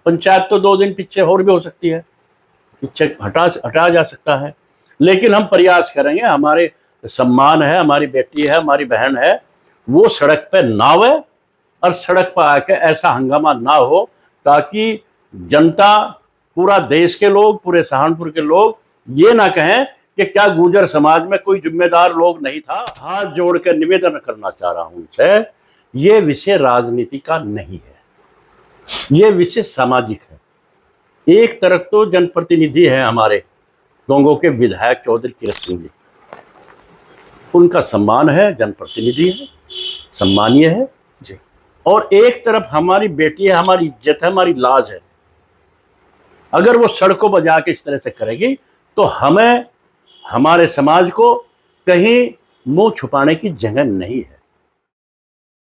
पंचायत तो 2 दिन पीछे और भी हो सकती है, पीछे हटा जा सकता है, लेकिन हम प्रयास करेंगे। हमारे सम्मान है, हमारी बेटी है, हमारी बहन है, वो सड़क पे ना आवे और सड़क पर आके ऐसा हंगामा ना हो ताकि जनता, पूरा देश के लोग, पूरे सहारनपुर के लोग ये ना कहें कि क्या गुर्जर समाज में कोई जिम्मेदार लोग नहीं था। हाथ जोड़ कर निवेदन करना चाह रहा हूं उनसे, ये विषय राजनीति का नहीं है, ये विषय सामाजिक है। एक तरफ तो जनप्रतिनिधि है हमारे गंगो के विधायक चौधरी किरत सिंह जी, उनका सम्मान है, जनप्रतिनिधि है, सम्मानीय है जी। और एक तरफ हमारी बेटी है, हमारी इज्जत है, हमारी लाज है। अगर वो सड़कों पर जाके इस तरह से करेगी तो हमें, हमारे समाज को कहीं मुंह छुपाने की जगह नहीं है।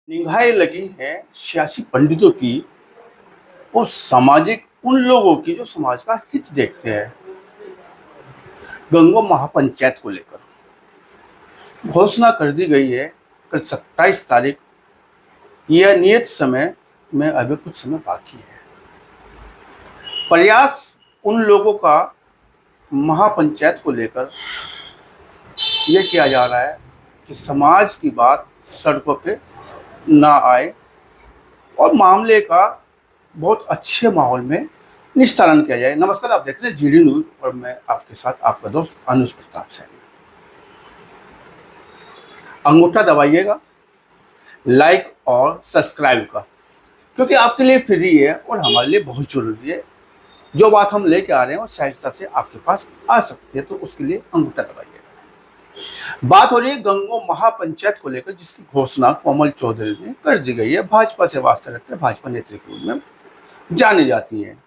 निगाहें लगी है सियासी पंडितों की और सामाजिक उन लोगों की जो समाज का हित देखते हैं। गंगो महापंचायत को लेकर घोषणा कर दी गई है कल 27 तारीख, यह नियत समय में अभी कुछ समय बाकी है। प्रयास उन लोगों का महापंचायत को लेकर यह किया जा रहा है कि समाज की बात सड़कों पे ना आए और मामले का बहुत अच्छे माहौल में निस्तारण किया जाए। नमस्कार, आप देख रहे हैं जीडी न्यूज और मैं आपके साथ आपका दोस्त अनुज प्रताप सैनी। अंगूठा दबाइएगा लाइक और सब्सक्राइब का, क्योंकि आपके लिए फ्री है और हमारे लिए बहुत जरूरी है। जो बात हम लेके आ रहे हैं वो सहजता से आपके पास आ सकती है, तो उसके लिए अंगूठा दबाइएगा। बात हो रही है गंगो महापंचायत को लेकर, जिसकी घोषणा कोमल चौधरी ने कर दी गई है। भाजपा से वास्ता रखते हैं, भाजपा नेत्री के रूप में जानी जाती है।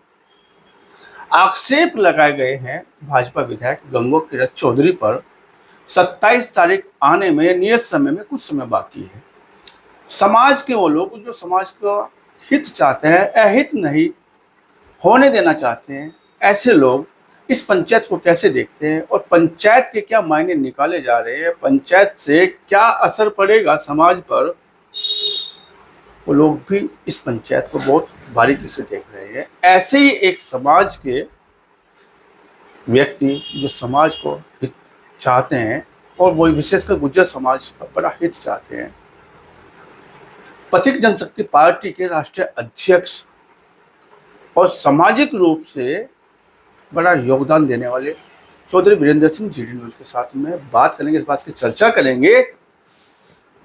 आक्षेप लगाए गए हैं भाजपा विधायक गंगो किरत चौधरी पर 27 तारीख आने में नियत समय में कुछ समय बाकी है। समाज के वो लोग जो समाज का हित चाहते हैं, अहित नहीं होने देना चाहते हैं, ऐसे लोग इस पंचायत को कैसे देखते हैं और पंचायत के क्या मायने निकाले जा रहे हैं, पंचायत से क्या असर पड़ेगा समाज पर, वो लोग भी इस पंचायत को बहुत बारीकी से देख रहे हैं। ऐसे ही एक समाज के व्यक्ति जो समाज को हित चाहते हैं और वो विशेषकर गुर्जर समाज का बड़ा हित चाहते हैं, पथिक जनशक्ति पार्टी के राष्ट्रीय अध्यक्ष और सामाजिक रूप से बड़ा योगदान देने वाले चौधरी वीरेंद्र सिंह जीडी न्यूज के साथ में बात करेंगे, इस बात की चर्चा करेंगे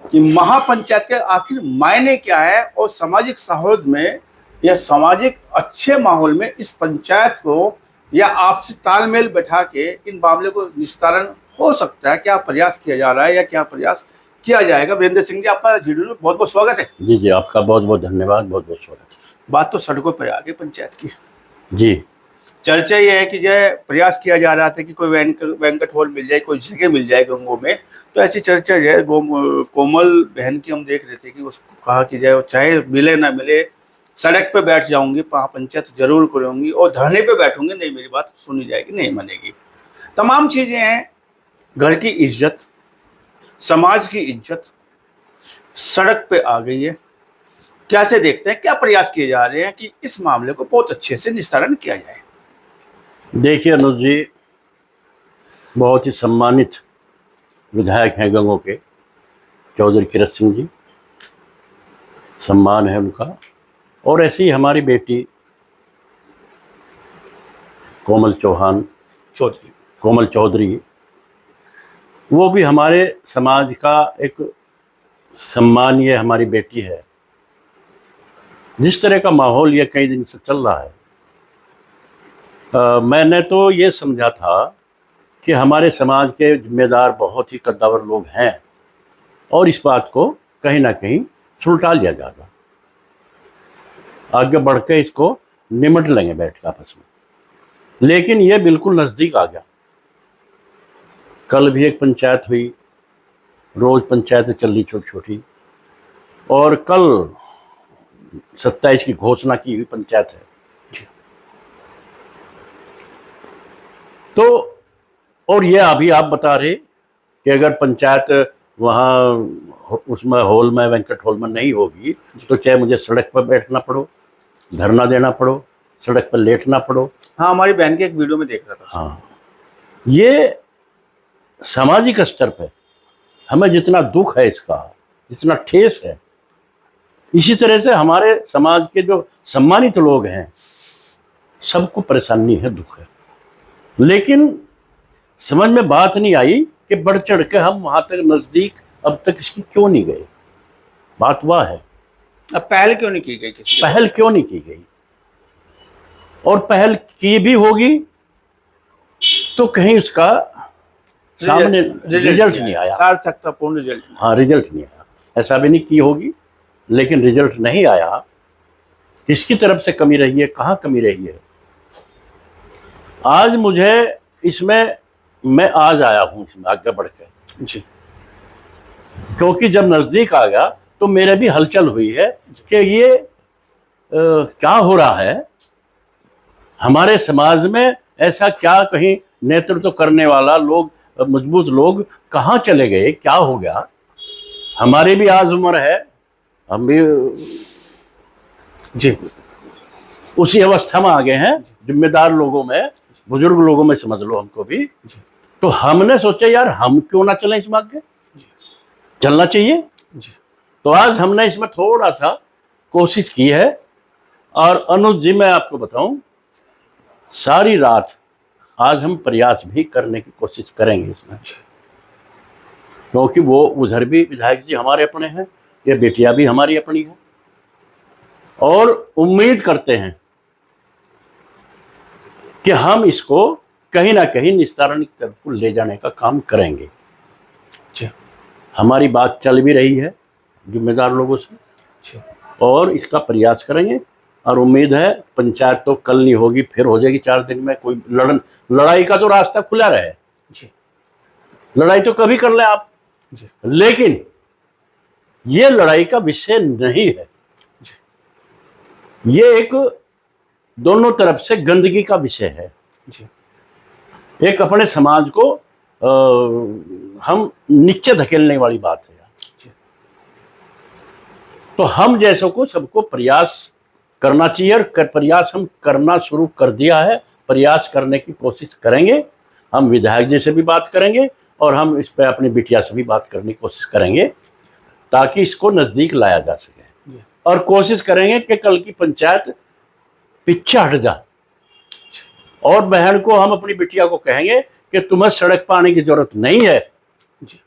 कि महापंचायत के आखिर मायने क्या है और सामाजिक सौहार्द में या सामाजिक अच्छे माहौल में इस पंचायत को या आपसी तालमेल बैठा के इन मामले को निस्तारण हो सकता है। क्या प्रयास किया जा रहा है या क्या प्रयास किया जाएगा? वीरेंद्र सिंह जी, आपका जीडी न्यूज बहुत बहुत स्वागत है। जी जी, आपका बहुत बहुत धन्यवाद, बहुत बहुत स्वागत। बात तो सड़कों पर आ गई पंचायत की जी। चर्चा ये है कि जो प्रयास किया जा रहा था कि कोई बैंक्वेट हॉल मिल जाए, कोई जगह मिल जाए गंगो में, तो ऐसी चर्चा जो है कोमल बहन की हम देख रहे थे कि उसको कहा कि जाए चाहे मिले ना मिले सड़क पे बैठ जाऊंगी, पंचायत जरूर करूंगी और धरने पे बैठूंगी, नहीं मेरी बात सुनी जाएगी, नहीं मानेगी। तमाम चीज़ें हैं, घर की इज्जत, समाज की इज्जत सड़क पे आ गई है। कैसे देखते हैं, क्या प्रयास किए जा रहे हैं कि इस मामले को बहुत अच्छे से निस्तारण किया जाए? देखिए अनुज जी, बहुत ही सम्मानित विधायक हैं गंगो के चौधरी किरत सिंह जी, सम्मान है उनका। और ऐसी ही हमारी बेटी कोमल चौधरी, वो भी हमारे समाज का एक सम्मानीय हमारी बेटी है। जिस तरह का माहौल ये कई दिन से चल रहा है, मैंने तो ये समझा था कि हमारे समाज के जिम्मेदार बहुत ही कद्दावर लोग हैं और इस बात को कहीं ना कहीं सुलटा लिया जाएगा, आगे बढ़ के इसको निमट लेंगे बैठ के आपस में। लेकिन ये बिल्कुल नज़दीक आ गया। कल भी एक पंचायत हुई, रोज़ पंचायतें चल रही छोटी छोटी, और कल 27 की घोषणा की हुई पंचायत है। तो और ये अभी आप बता रहे कि अगर पंचायत वहाँ उसमें हॉल में, बैंक्वेट हॉल में नहीं होगी तो चाहे मुझे सड़क पर बैठना पड़ो, धरना देना पड़ो, सड़क पर लेटना पड़ो। हाँ, हमारी बहन के एक वीडियो में देख रहा था। हाँ, ये सामाजिक स्तर पे हमें जितना दुख है इसका, जितना ठेस है, इसी तरह से हमारे समाज के जो सम्मानित लोग हैं सबको परेशानी है, दुख है। लेकिन समझ में बात नहीं आई कि बढ़ चढ़ के हम वहां तक नजदीक अब तक इसकी क्यों नहीं गए। बात वह है, अब पहल क्यों नहीं की गई किसी पहल क्यों नहीं की गई। और पहल की भी होगी तो कहीं उसका सामने रिजल्ट नहीं आया, सार्थकतापूर्ण रिजल्ट। हाँ, रिजल्ट नहीं आया। ऐसा भी नहीं की होगी, लेकिन रिजल्ट नहीं आया। किसकी तरफ से कमी रही है, कहाँ कमी रही है। आज मुझे इसमें, मैं आज आया हूँ इसमें आगे बढ़ के जी, क्योंकि जब नज़दीक आ गया तो मेरे भी हलचल हुई है कि ये क्या हो रहा है हमारे समाज में। ऐसा क्या कहीं नेतृत्व करने वाला लोग, मजबूत लोग कहाँ चले गए, क्या हो गया। हमारी भी आज उम्र है, हम भी जी, उसी अवस्था में आ गए हैं, जिम्मेदार लोगों में, बुजुर्ग लोगों में समझ लो हमको भी। तो हमने सोचा यार हम क्यों ना चलें इसमें आगे, चलना चाहिए। जी, तो आज हमने इसमें थोड़ा सा कोशिश की है। और अनुज जी, मैं आपको बताऊं, सारी रात आज हम प्रयास भी करने की कोशिश करेंगे इसमें, क्योंकि वो उधर भी विधायक जी हमारे अपने हैं, ये बेटियां भी हमारी अपनी है। और उम्मीद करते हैं कि हम इसको कहीं ना कहीं निस्तारण की तरफ को ले जाने का काम करेंगे। हमारी बात चल भी रही है जिम्मेदार लोगों से, और इसका प्रयास करेंगे। और उम्मीद है पंचायत तो कल नहीं होगी, फिर हो जाएगी 4 दिन में। कोई लड़ाई का तो रास्ता खुला रहे जी, लड़ाई तो कभी कर ले आप जी, लेकिन ये लड़ाई का विषय नहीं है जी। ये एक दोनों तरफ से गंदगी का विषय है जी। एक अपने समाज को हम नीचे धकेलने वाली बात है जी। तो हम जैसों को सबको प्रयास करना चाहिए, और प्रयास हम करना शुरू कर दिया है। प्रयास करने की कोशिश करेंगे। हम विधायक जी से भी बात करेंगे, और हम इस पर अपनी बिटिया से भी बात करने की कोशिश करेंगे, ताकि इसको नज़दीक लाया जा सके। और कोशिश करेंगे कि कल की पंचायत पीछे हट जा। और बहन को, हम अपनी बिटिया को कहेंगे कि तुम्हें सड़क पर आने की जरूरत नहीं है जी।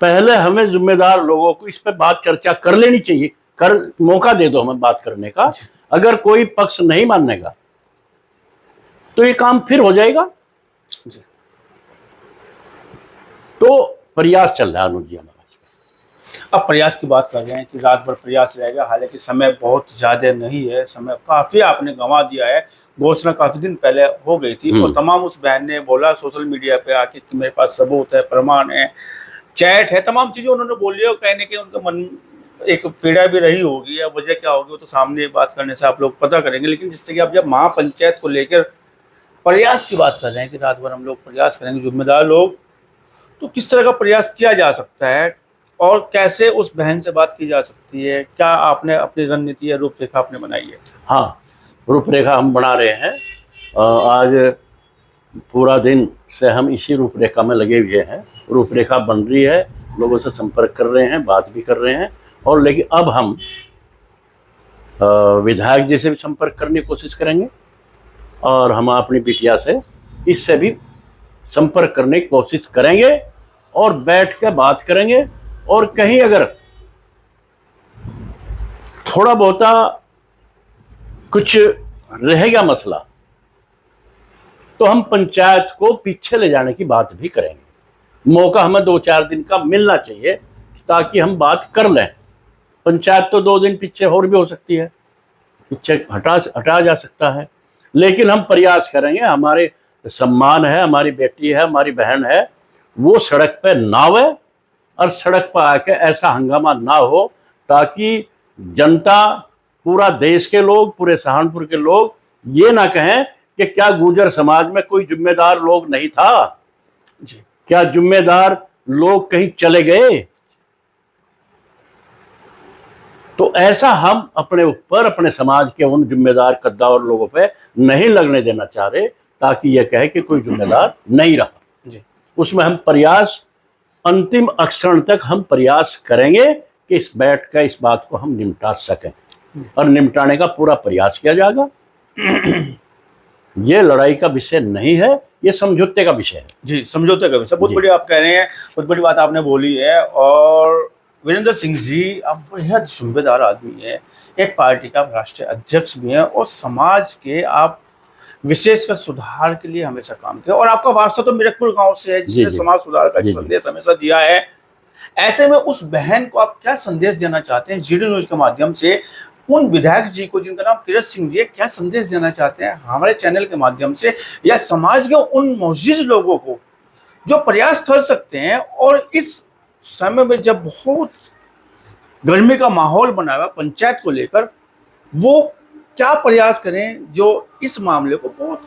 पहले हमें जिम्मेदार लोगों को इस पर बात चर्चा कर लेनी चाहिए। मौका दे दो हमें बात करने का। अगर कोई पक्ष नहीं मानेगा तो ये काम फिर हो जाएगा जी। तो प्रयास चल रहा है अनुज जी हमारा। अब प्रयास की बात कर रहे हैं कि रात भर प्रयास रहेगा, हालांकि समय बहुत ज़्यादा नहीं है, समय काफ़ी आपने गंवा दिया है। घोषणा काफ़ी दिन पहले हो गई थी, और तमाम उस बहन ने बोला सोशल मीडिया पे आके कि मेरे पास सबूत है, प्रमाण है, चैट है, तमाम चीज़ें उन्होंने बोली है। कहने के उनका मन एक पीड़ा भी रही होगी, या वजह क्या होगी वो तो सामने बात करने से आप लोग पता करेंगे। लेकिन जिस तरह की आप जब महापंचायत को लेकर प्रयास की बात कर रहे हैं कि रात भर हम लोग प्रयास करेंगे जिम्मेदार लोग, तो किस तरह का प्रयास किया जा सकता है और कैसे उस बहन से बात की जा सकती है? क्या आपने अपनी रणनीति या रूपरेखा आपने बनाई है? हाँ, रूपरेखा हम बना रहे हैं। आज पूरा दिन से हम इसी रूपरेखा में लगे हुए हैं। रूपरेखा बन रही है, लोगों से संपर्क कर रहे हैं, बात भी कर रहे हैं। और लेकिन अब हम विधायक जी से भी संपर्क करने की कोशिश करेंगे, और हम अपनी बिटिया से इससे भी संपर्क करने की कोशिश करेंगे, और बैठ के बात करेंगे। और कहीं अगर थोड़ा बहुता कुछ रहेगा मसला, तो हम पंचायत को पीछे ले जाने की बात भी करेंगे। मौका हमें 2-4 दिन का मिलना चाहिए, ताकि हम बात कर लें। पंचायत तो 2 दिन पीछे और भी हो सकती है, पीछे हटा जा सकता है, लेकिन हम प्रयास करेंगे। हमारे सम्मान है, हमारी बेटी है, हमारी बहन है, वो सड़क पे ना आवे, और सड़क पर आके ऐसा हंगामा ना हो, ताकि जनता, पूरा देश के लोग, पूरे सहारनपुर के लोग ये ना कहें कि क्या गुर्जर समाज में कोई जिम्मेदार लोग नहीं था जी? क्या जिम्मेदार लोग कहीं चले गए? तो ऐसा हम अपने ऊपर, अपने समाज के उन जिम्मेदार कद्दावर लोगों पे नहीं लगने देना चाह रहे, ताकि यह कहे कि कोई जिम्मेदार नहीं रहा जी। उसमें हम प्रयास, अंतिम अक्षण तक हम प्रयास करेंगे कि इस बात को हम निपटा सकें, और निपटाने का पूरा प्रयास किया जाएगा। ये लड़ाई का विषय नहीं है, ये समझौते का विषय है। जी, समझौते का विषय। बहुत बड़ी आप कह रहे हैं, बहुत बड़ी बात आपने बोली है। और वीरेंद्र सिंह जी, आप बेहद जिम्मेदार आदमी है, एक पार्टी का राष्ट्रीय अध्यक्ष भी हैं, और समाज के आप विशेषकर सुधार के लिए हमेशा काम किया। और आपका वास्ता तो मीरकपुर गांव से है, जिसने समाज सुधार का संदेश हमेशा दिया है। ऐसे में उस बहन को आप क्या संदेश देना चाहते हैं जीडी न्यूज के माध्यम से, उन विधायक जी को जिनका नाम कीरत सिंह जी है, क्या संदेश देना चाहते हैं हमारे चैनल के माध्यम से, या समाज के उन मौजूद लोगों को जो प्रयास कर सकते हैं, और इस समय में जब बहुत गर्मी का माहौल बना हुआ पंचायत को लेकर, वो क्या प्रयास करें जो इस मामले को बहुत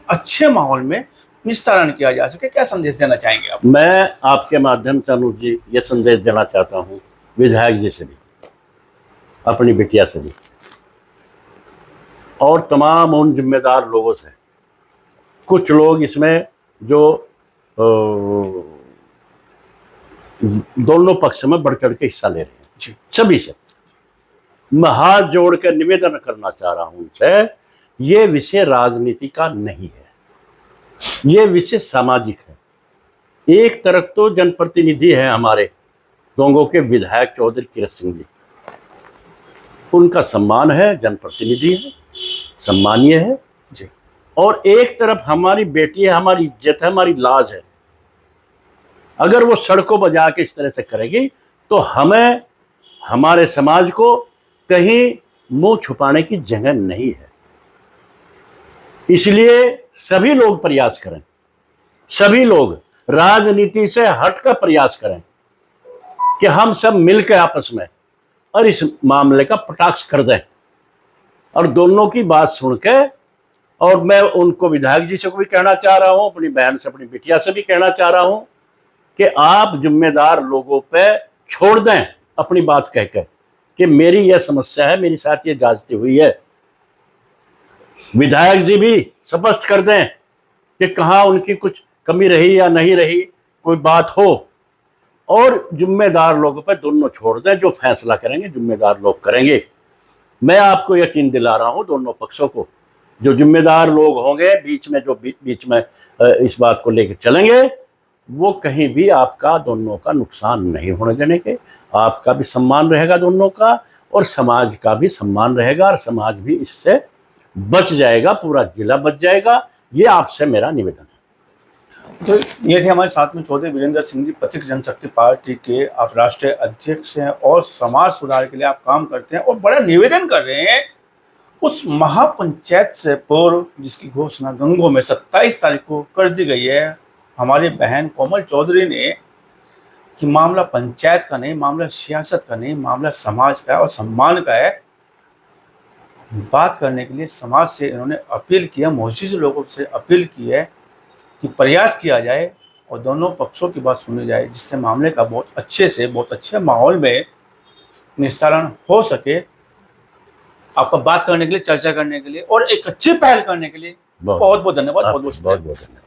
अच्छे माहौल में निस्तारण किया जा सके? क्या संदेश देना चाहेंगे आप? मैं आपके माध्यम से अनुज जी ये संदेश देना चाहता हूँ विधायक जी से भी, अपनी बिटिया से भी, और तमाम उन जिम्मेदार लोगों से। कुछ लोग इसमें जो दोनों पक्ष में बढ़ चढ़ के हिस्सा ले रहे हैं, सभी से मैं हाथ जोड़ कर निवेदन करना चाह रहा हूं उनसे, ये विषय राजनीति का नहीं है, ये विषय सामाजिक है। एक तरफ तो जनप्रतिनिधि है हमारे दोंगों के विधायक चौधरी कीरत सिंह जी, उनका सम्मान है, जनप्रतिनिधि है, सम्मानीय है जी। और एक तरफ हमारी बेटी है, हमारी इज्जत है, हमारी लाज है। अगर वो सड़कों पर जाके इस तरह से करेगी तो हमें, हमारे समाज को कहीं मुंह छुपाने की जगह नहीं है। इसलिए सभी लोग प्रयास करें, सभी लोग राजनीति से हटकर प्रयास करें कि हम सब मिलकर आपस में और इस मामले का पटाक्ष कर दें, और दोनों की बात सुन के, और मैं उनको विधायक जी से भी कहना चाह रहा हूं, अपनी बहन से, अपनी बिटिया से भी कहना चाह रहा हूं कि आप जिम्मेदार लोगों पे छोड़ दें अपनी बात कहकर कि मेरी यह समस्या है, मेरी साथ ये जांचती हुई है। विधायक जी भी स्पष्ट कर दें कि कहाँ उनकी कुछ कमी रही या नहीं रही, कोई बात हो, और जिम्मेदार लोगों पे दोनों छोड़ दें, जो फैसला करेंगे जिम्मेदार लोग करेंगे। मैं आपको यकीन दिला रहा हूं, दोनों पक्षों को, जो जिम्मेदार लोग होंगे बीच में, जो बीच में इस बात को लेकर चलेंगे, वो कहीं भी आपका, दोनों का नुकसान नहीं होने देने के। आपका भी सम्मान रहेगा दोनों का, और समाज का भी सम्मान रहेगा, और समाज भी इससे बच जाएगा, पूरा जिला बच जाएगा। ये आपसे मेरा निवेदन है। तो ये थे हमारे साथ में चौधरी वीरेंद्र सिंह जी, प्रतीक जनशक्ति पार्टी के आप राष्ट्रीय अध्यक्ष हैं, और समाज सुधार के लिए आप काम करते हैं, और बड़ा निवेदन कर रहे हैं उस महापंचायत से पूर्व, जिसकी घोषणा गंगों में 27 तारीख को कर दी गई है हमारी बहन कोमल चौधरी ने, कि मामला पंचायत का नहीं, मामला सियासत का नहीं, मामला समाज का है और सम्मान का है। बात करने के लिए समाज से इन्होंने अपील किया, मौजूद लोगों से अपील की है कि प्रयास किया जाए और दोनों पक्षों की बात सुनी जाए, जिससे मामले का बहुत अच्छे से, बहुत अच्छे माहौल में निस्तारण हो सके। आपका बात करने के लिए, चर्चा करने के लिए और एक अच्छी पहल करने के लिए बहुत बहुत धन्यवाद। बहुत बहुत धन्यवाद।